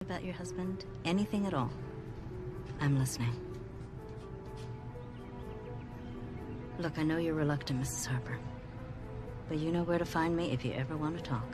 about your husband, anything at all, I'm listening. Look, I know you're reluctant, Mrs. Harper, but you know where to find me if you ever want to talk.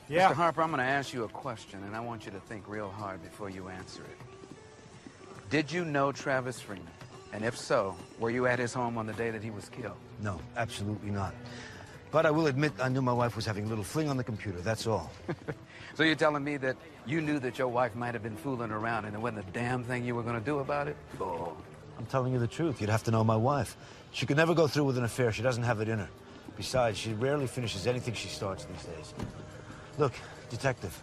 Yeah. Mr. Harper, I'm going to ask you a question, and I want you to think real hard before you answer it. Did you know Travis Freeman? And if so, were you at his home on the day that he was killed? No, absolutely not. But I will admit I knew my wife was having a little fling on the computer, that's all. So you're telling me that you knew that your wife might have been fooling around and there wasn't a damn thing you were going to do about it? Bull. I'm telling you the truth. You'd have to know my wife. She could never go through with an affair. She doesn't have it in her. Besides, she rarely finishes anything she starts these days. Look, detective,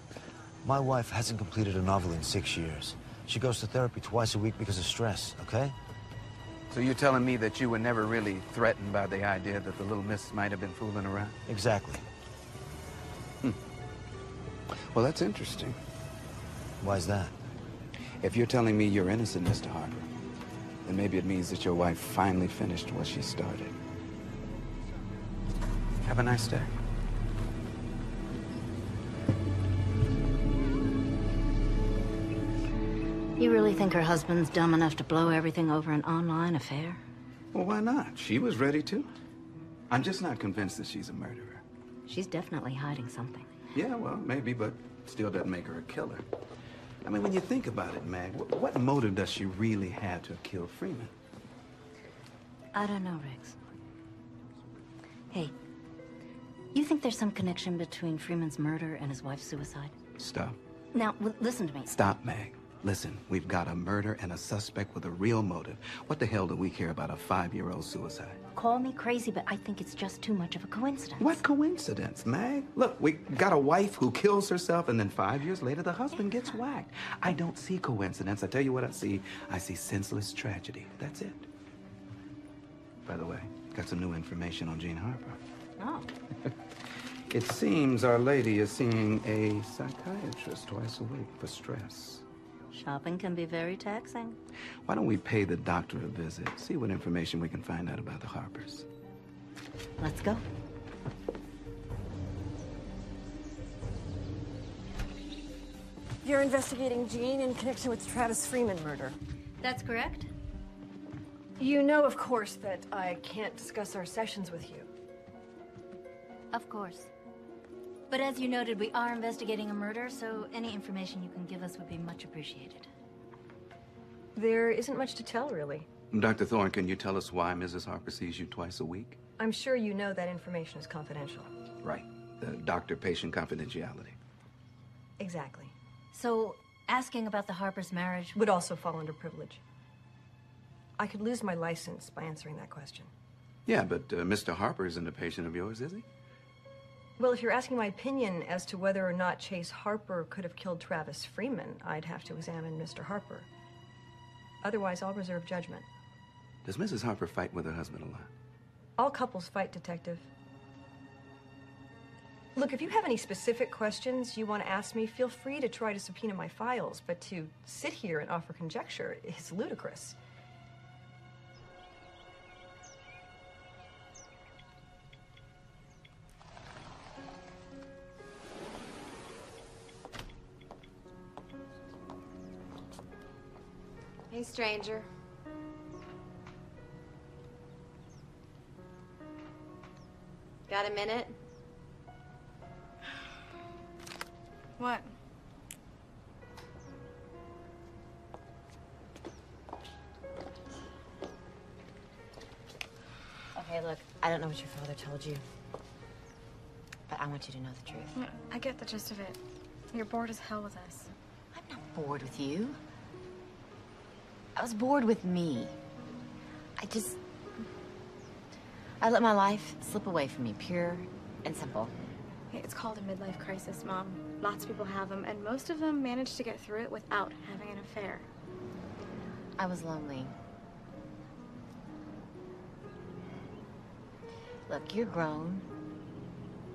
my wife hasn't completed a novel in 6 years. She goes to therapy twice a week because of stress, okay? So you're telling me that you were never really threatened by the idea that the little miss might have been fooling around? Exactly. Well, that's interesting. Why's that? If you're telling me you're innocent, Mr. Harper, then maybe it means that your wife finally finished what she started. Have a nice day. You really think her husband's dumb enough to blow everything over an online affair? Well, why not? She was ready to. I'm just not convinced that she's a murderer. She's definitely hiding something. Yeah, well, maybe, but still doesn't make her a killer. I mean, when you think about it, Mag, what motive does she really have to have killed Freeman? I don't know, Riggs. Hey, you think there's some connection between Freeman's murder and his wife's suicide? Stop. Now, listen to me. Stop, Mag. Listen, we've got a murder and a suspect with a real motive. What the hell do we care about a 5-year-old suicide? Call me crazy, but I think it's just too much of a coincidence. What coincidence, Mag? Look, we got a wife who kills herself, and then 5 years later, the husband gets whacked. I don't see coincidence. I tell you what I see. I see senseless tragedy. That's it. By the way, got some new information on Jean Harper. Oh. It seems Our Lady is seeing a psychiatrist twice a week for stress. Shopping can be very taxing. Why don't we pay the doctor a visit, see what information we can find out about the Harpers? Let's go. You're investigating Jean in connection with Travis Freeman murder. That's correct. You know, of course, that I can't discuss our sessions with you. Of course. But as you noted, we are investigating a murder, so any information you can give us would be much appreciated. There isn't much to tell, really. Dr. Thorne, can you tell us why Mrs. Harper sees you twice a week? I'm sure you know that information is confidential. Right. The doctor-patient confidentiality. Exactly. So, asking about the Harper's marriage would also fall under privilege. I could lose my license by answering that question. Yeah, but Mr. Harper isn't a patient of yours, is he? Well, if you're asking my opinion as to whether or not Chase Harper could have killed Travis Freeman, I'd have to examine Mr. Harper. Otherwise, I'll reserve judgment. Does Mrs. Harper fight with her husband a lot? All couples fight, Detective. Look, if you have any specific questions you want to ask me, feel free to try to subpoena my files, but to sit here and offer conjecture is ludicrous. Hey, stranger. Got a minute? What? Okay, look, I don't know what your father told you, but I want you to know the truth. Yeah, I get the gist of it. You're bored as hell with us. I'm not bored with you. I was bored with me. I let my life slip away from me, pure and simple. Hey, it's called a midlife crisis, Mom. Lots of people have them, and most of them manage to get through it without having an affair. I was lonely. Look, you're grown.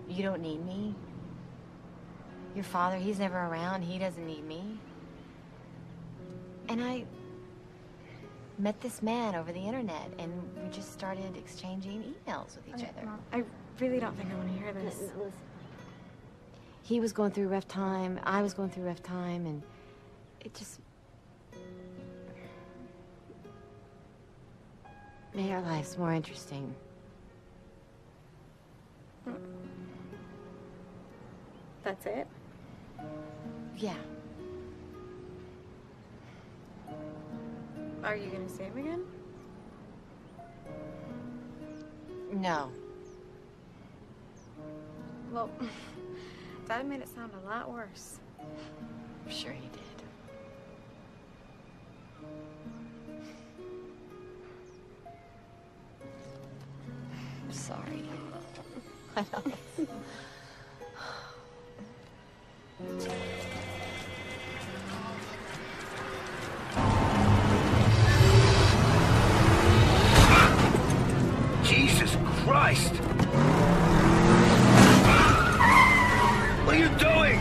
You don't need me. Your father, he's never around. He doesn't need me. And I met this man over the internet, and we just started exchanging emails with each other. Mom, I really don't think I want to hear this. Listen. He was going through a rough time, I was going through a rough time, and it just made our lives more interesting. That's it? Yeah. Are you gonna see him again? No. Well, Dad made it sound a lot worse. I'm sure he did. I'm sorry. I know. Jesus Christ! What are you doing?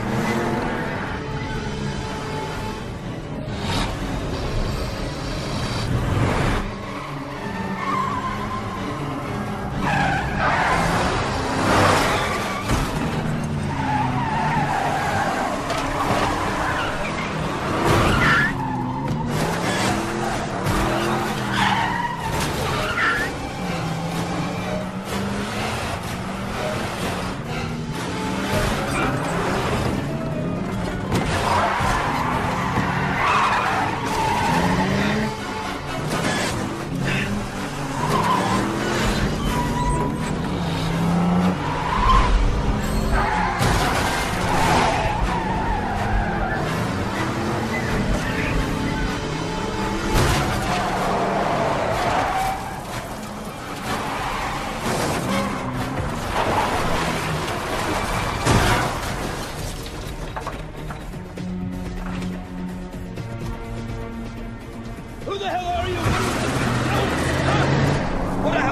Who the hell are you?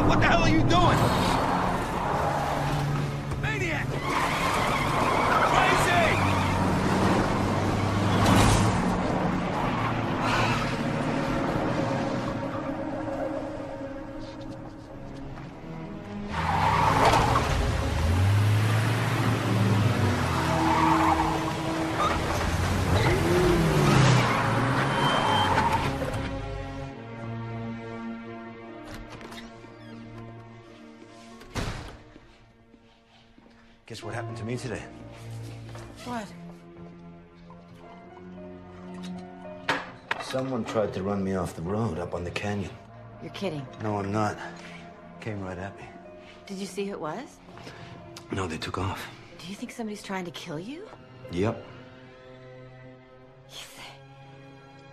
What the hell are you doing? Maniac! Crazy! Guess what happened to me today? What? Someone tried to run me off the road up on the canyon. You're kidding. No, I'm not. Came right at me. Did you see who it was? No, they took off. Do you think somebody's trying to kill you? Yep.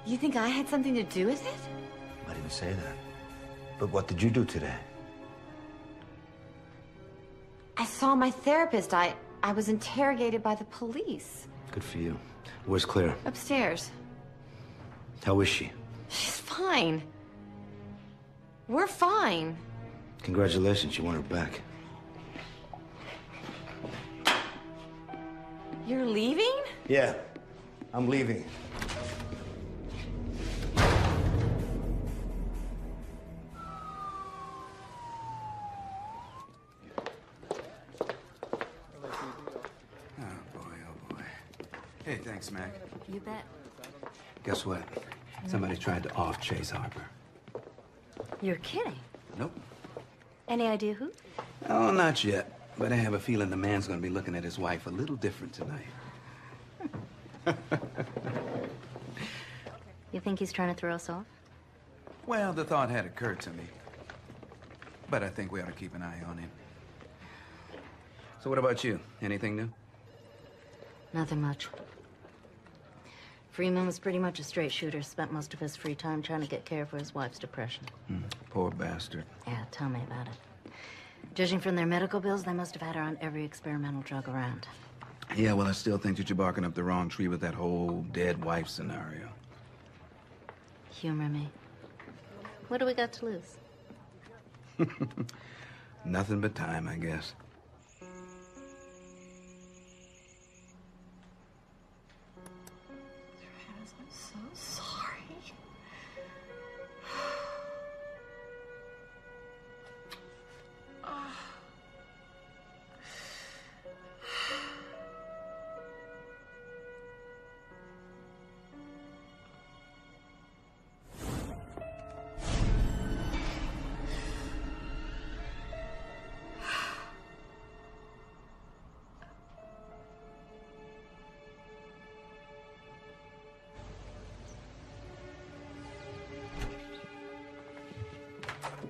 You think I had something to do with it? I didn't say that. But what did you do today? I saw my therapist. I was interrogated by the police. Good for you. Where's Claire? Upstairs. How is she? She's fine. We're fine. Congratulations, you want her back. You're leaving? Yeah, I'm leaving. Oh, boy. Hey, thanks, Mac. You bet. Guess what? Somebody tried to off Chase Harper. You're kidding. Nope. Any idea who? Oh, not yet. But I have a feeling the man's gonna be looking at his wife a little different tonight. You think he's trying to throw us off? Well, the thought had occurred to me. But I think we ought to keep an eye on him. So what about you? Anything new? Nothing much. Freeman was pretty much a straight shooter, spent most of his free time trying to get care for his wife's depression. Poor bastard. Yeah, tell me about it. Judging from their medical bills, they must have had her on every experimental drug around. Yeah, well, I still think that you're barking up the wrong tree with that whole dead wife scenario. Humor me. What do we got to lose? Nothing but time, I guess. Travis, I'm so sorry.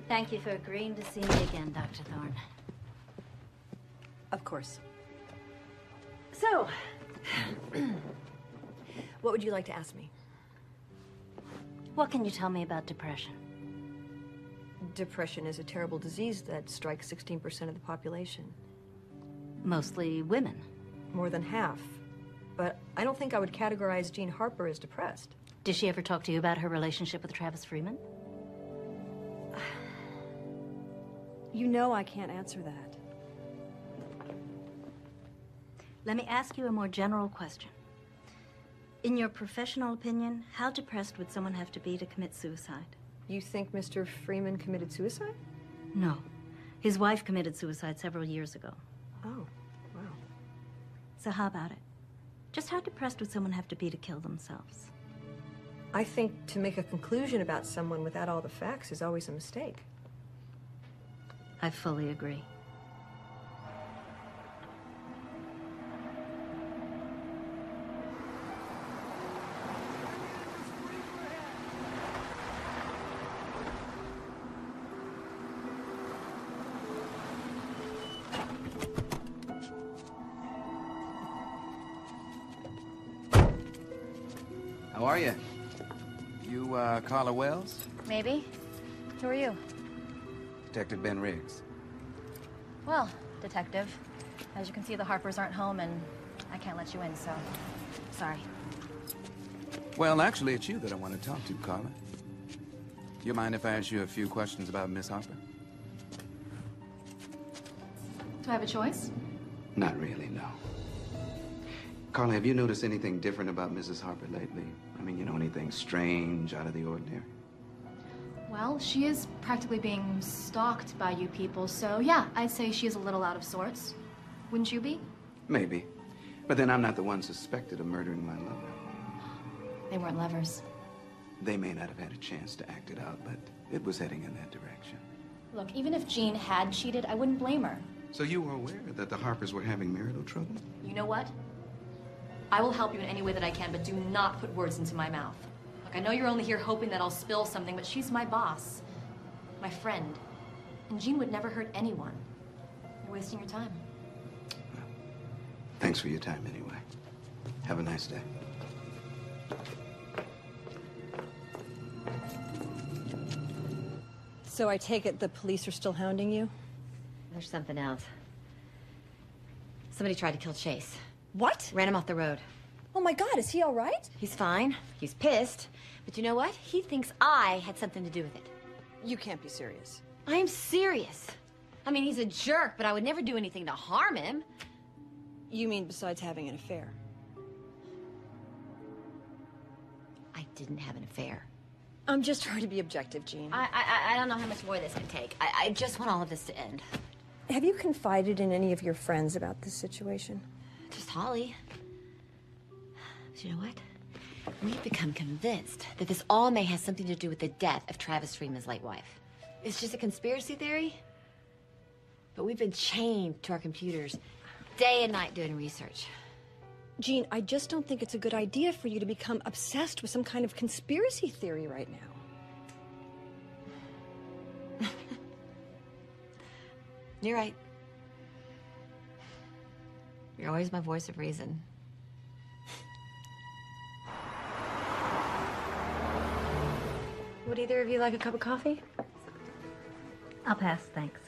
Thank you for agreeing to see me again, Dr. Thorne. Of course. So, what would you like to ask me? What can you tell me about depression? Depression is a terrible disease that strikes 16% of the population. Mostly women. More than half. But I don't think I would categorize Jean Harper as depressed. Did she ever talk to you about her relationship with Travis Freeman? You know I can't answer that. Let me ask you a more general question. In your professional opinion, how depressed would someone have to be to commit suicide? You think Mr. Freeman committed suicide? No. His wife committed suicide several years ago. Oh, wow. So how about it? Just how depressed would someone have to be to kill themselves? I think to make a conclusion about someone without all the facts is always a mistake. I fully agree. How are you? You, Carla Wells? Maybe. Who are you? Detective Ben Riggs. Well, detective, as you can see, the Harpers aren't home and I can't let you in, so sorry. Well, actually, it's you that I want to talk to, Carla. Do you mind if I ask you a few questions about Miss Harper? Do I have a choice? Not really, no. Carla, have you noticed anything different about Mrs. Harper lately? I mean, you know, anything strange, out of the ordinary? Well, she is practically being stalked by you people, so yeah, I'd say she is a little out of sorts. Wouldn't you be? Maybe. But then I'm not the one suspected of murdering my lover. They weren't lovers. They may not have had a chance to act it out, but it was heading in that direction. Look, even if Jean had cheated, I wouldn't blame her. So you were aware that the Harpers were having marital trouble? You know what? I will help you in any way that I can, but do not put words into my mouth. Look, I know you're only here hoping that I'll spill something, but she's my boss, my friend, and Jean would never hurt anyone. You're wasting your time. Well, thanks for your time anyway. Have a nice day. So I take it the police are still hounding you? There's something else. Somebody tried to kill Chase. What? Ran him off the road. Oh my God, is he all right? He's fine. He's pissed. But you know what? He thinks I had something to do with it. You can't be serious. I am serious. I mean, he's a jerk, but I would never do anything to harm him. You mean besides having an affair? I didn't have an affair. I'm just trying to be objective, Jean. I don't know how much more this can take. I just want all of this to end. Have you confided in any of your friends about this situation? Just Holly. But you know what? We've become convinced that this all may have something to do with the death of Travis Freeman's late wife. It's just a conspiracy theory, but we've been chained to our computers day and night doing research. Jean, I just don't think it's a good idea for you to become obsessed with some kind of conspiracy theory right now. You're right. You're always my voice of reason. Would either of you like a cup of coffee? I'll pass, thanks.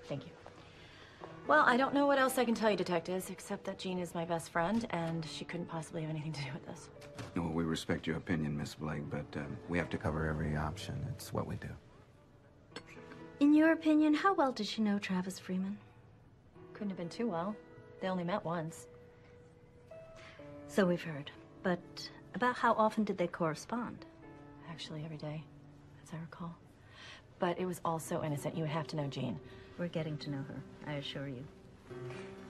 Thank you. Well, I don't know what else I can tell you, detectives, except that Jean is my best friend, and she couldn't possibly have anything to do with this. Well, we respect your opinion, Miss Blake, but we have to cover every option. It's what we do. In your opinion, how well did she know Travis Freeman? Couldn't have been too well. They only met once. So we've heard. But about how often did they correspond? Actually, every day, as I recall. But it was all so innocent. You would have to know Jean. We're getting to know her, I assure you.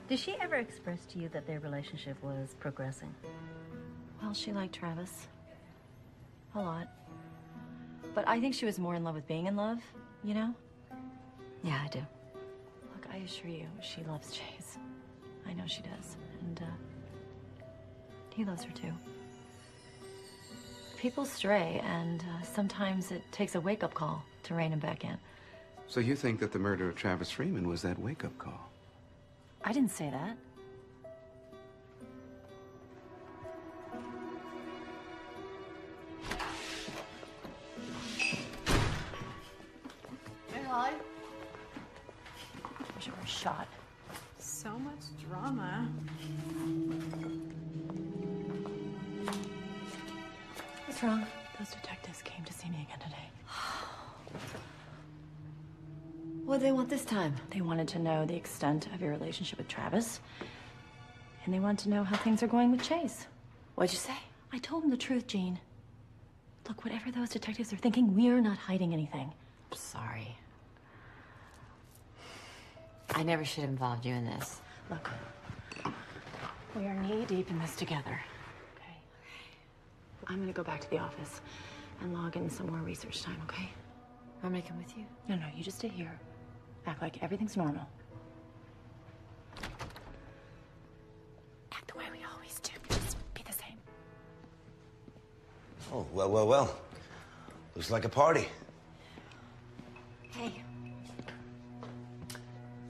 Did she ever express to you that their relationship was progressing? Well, she liked Travis. A lot. But I think she was more in love with being in love, you know? Yeah, I do. Look, I assure you, she loves Chase. I know she does. And, he loves her too. People stray, and sometimes it takes a wake-up call to rein him back in. So you think that the murder of Travis Freeman was that wake-up call? I didn't say that. Hey, Holly. Wish I were shot. So much drama. What's wrong? Those detectives came to see me again today. What do they want this time? They wanted to know the extent of your relationship with Travis. And they want to know how things are going with Chase. What'd you say? I told them the truth, Jean. Look, whatever those detectives are thinking, we're not hiding anything. I'm sorry. I never should have involved you in this. Look, we are knee-deep in this together, okay? I'm gonna go back to the office and log in some more research time, okay? I'm gonna come with you. No, you just stay here. Act like everything's normal. Act the way we always do. Just be the same. Oh, well. Looks like a party. Hey.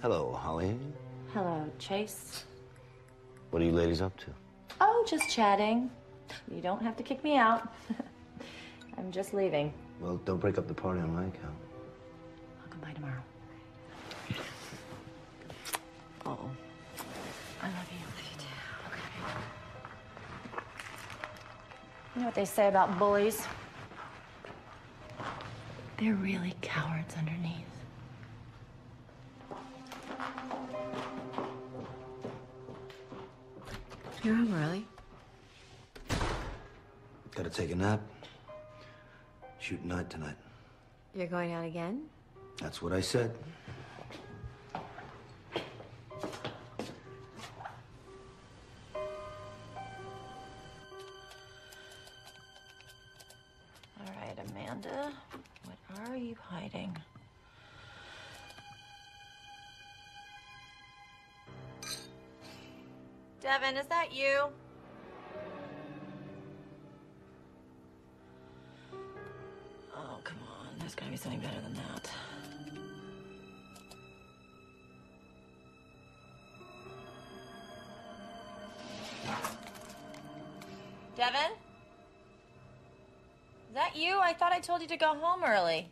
Hello, Holly. Hello, Chase. What are you ladies up to? Oh, just chatting. You don't have to kick me out. I'm just leaving. Well, don't break up the party on my account. I'll come by tomorrow. Uh-oh. I love you. Okay. You know what they say about bullies? They're really cowards underneath. You're home early. Gotta take a nap. Shoot night tonight. You're going out again? That's what I said. All right, Amanda, what are you hiding? Devin, is that you? Oh, come on. There's gotta be something better than that. Devin? Is that you? I thought I told you to go home early.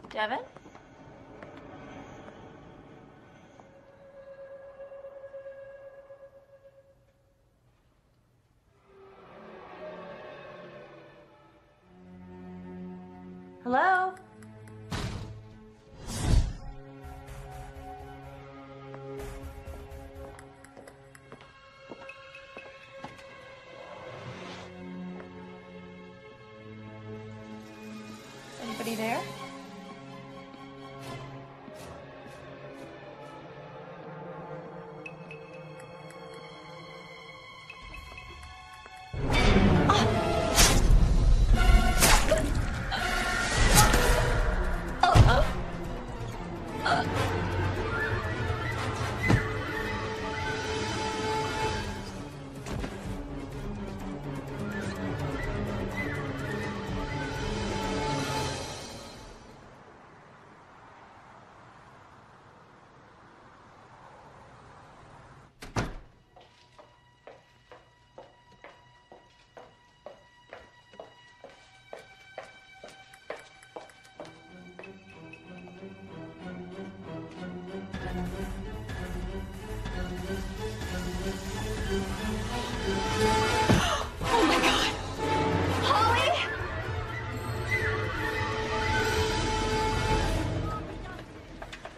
Devin? Hello? there?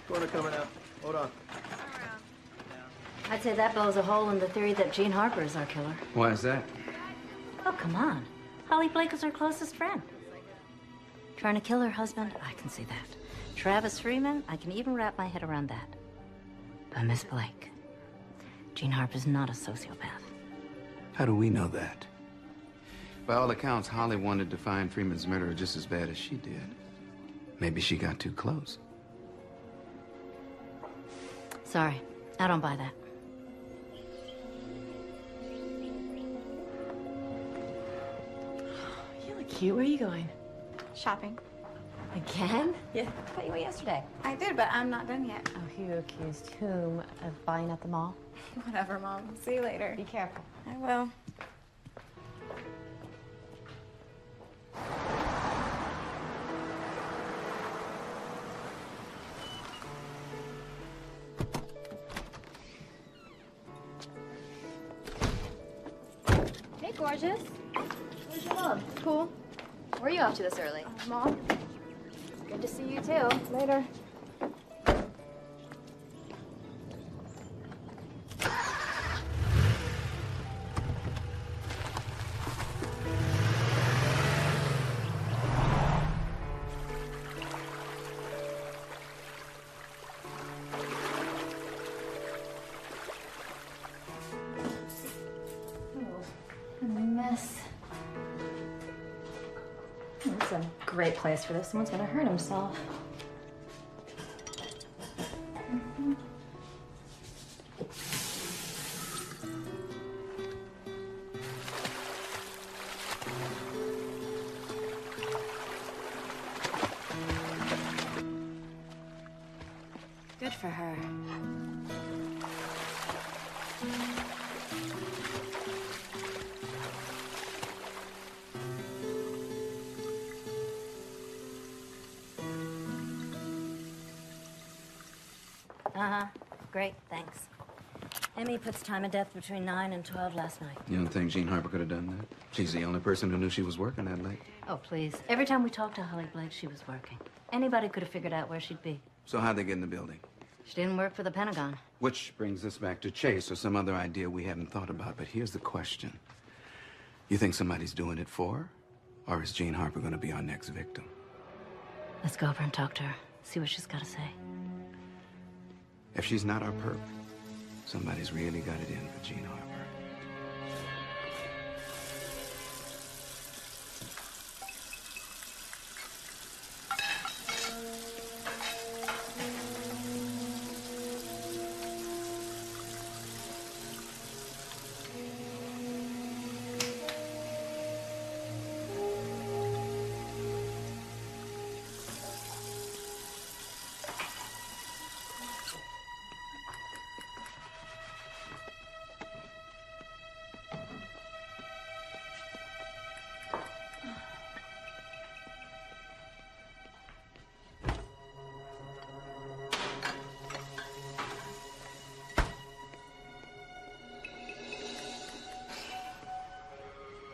Corner coming up. Hold on. I'd say that blows a hole in the theory that Jean Harper is our killer. Why is that? Oh, come on. Holly Blake is her closest friend. Trying to kill her husband, I can see that. Travis Freeman, I can even wrap my head around that. But Miss Blake, Jean Harper's not a sociopath. How do we know that? By all accounts, Holly wanted to find Freeman's murderer just as bad as she did. Maybe she got too close. Sorry, I don't buy that. You look cute. Where are you going? Shopping. Again? Yeah. I thought you went yesterday. I did, but I'm not done yet. Oh, who accused whom of buying at the mall? Whatever, Mom. See you later. Be careful. I will. Hey, gorgeous. Where's your mom? Cool. Where are you off to this early? Mom. Good to see you, too. Later. Mess. It's a great place for this. Someone's gonna hurt himself. Good for her. Uh-huh. Great, thanks. Emmy puts time of death between 9 and 12 last night. You don't think Jean Harper could have done that? She's the only person who knew she was working that late. Oh, please. Every time we talked to Holly Blake, she was working. Anybody could have figured out where she'd be. So how'd they get in the building? She didn't work for the Pentagon. Which brings us back to Chase or some other idea we haven't thought about. But here's the question. You think somebody's doing it for her? Or is Jean Harper going to be our next victim? Let's go over and talk to her. See what she's got to say. If she's not our perp, somebody's really got it in for Jean Harper.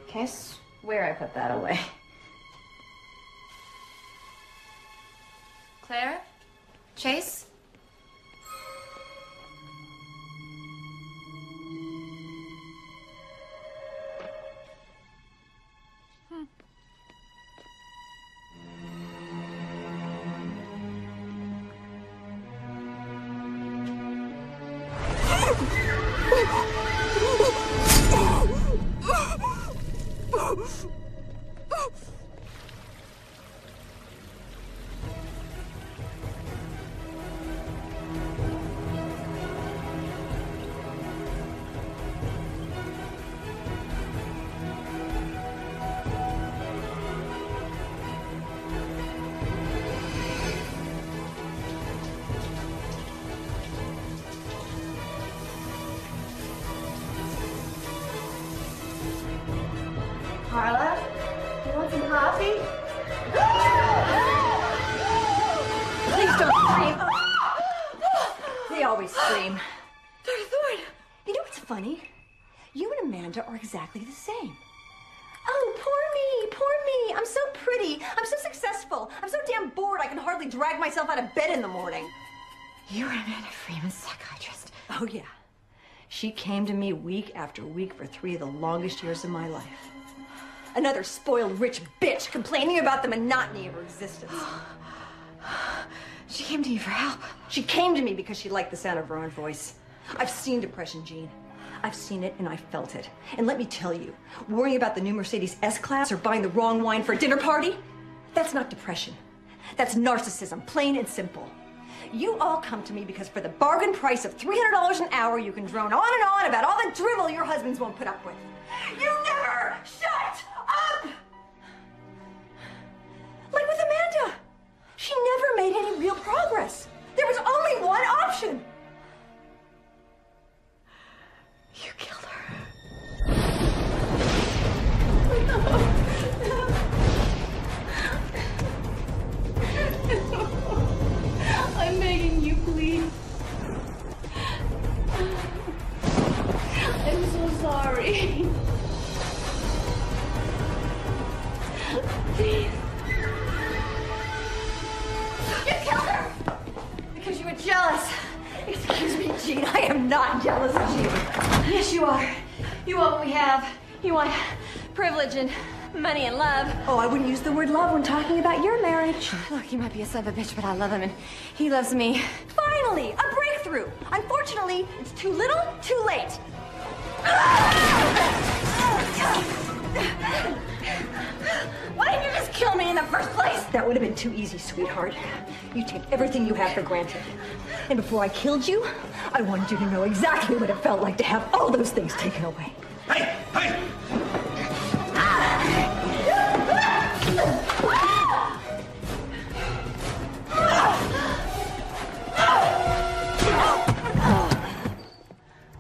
Okay, I swear I put that away. Claire? Chase? Carla, you want some coffee? Please don't scream. They always scream. Dr. Thorne. You know what's funny? You and Amanda are exactly the same. Oh, poor me. I'm so pretty. I'm so successful. I'm so damn bored I can hardly drag myself out of bed in the morning. You were Amanda Freeman's psychiatrist. Oh, yeah. She came to me week after week for 3 of the longest years of my life. Another spoiled rich bitch complaining about the monotony of her existence. She came to you for help. She came to me because she liked the sound of her own voice. I've seen depression, Jean. I've seen it and I felt it. And let me tell you, worrying about the new Mercedes S-Class or buying the wrong wine for a dinner party, that's not depression. That's narcissism, plain and simple. You all come to me because for the bargain price of $300 an hour, you can drone on and on about all the drivel your husbands won't put up with. You never shut up! Like with Amanda. She never made any real progress. There was only one option. You killed her. I'm begging you, please. I'm so sorry. Please. You killed her! Because you were jealous. Excuse me, Jean, I am not jealous of you. Yes, you are. You want what we have. You want privilege and money and love. Oh, I wouldn't use the word love when talking about your marriage. Look, you might be a son of a bitch, but I love him and he loves me. Finally, a breakthrough. Unfortunately, it's too little, too late. Why didn't you just kill me in the first place? That would have been too easy, sweetheart. You take everything you have for granted. And before I killed you, I wanted you to know exactly what it felt like to have all those things taken away. Hey! Hey!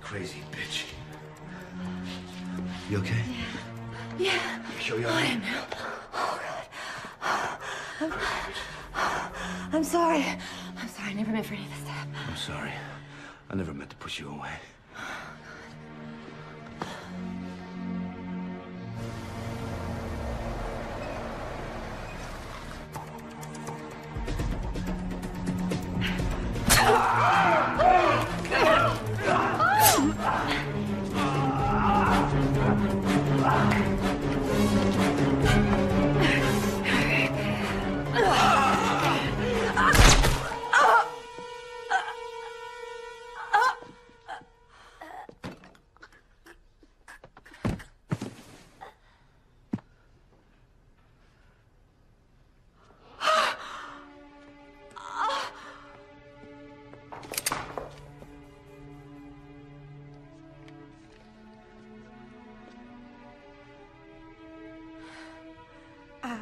Crazy bitch. You okay? Yeah. You sure you're all right? Oh, God. I'm sorry. I'm sorry. I never meant for any of this to happen. I'm sorry. I never meant to push you away.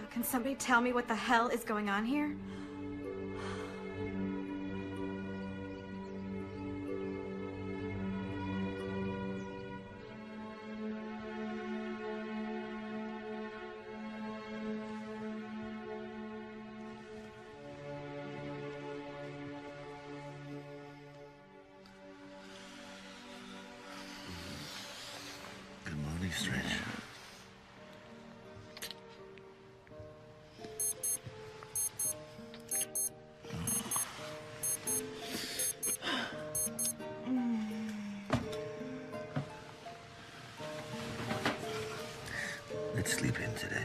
Can somebody tell me what the hell is going on here? Good morning, stranger. Let's sleep in today.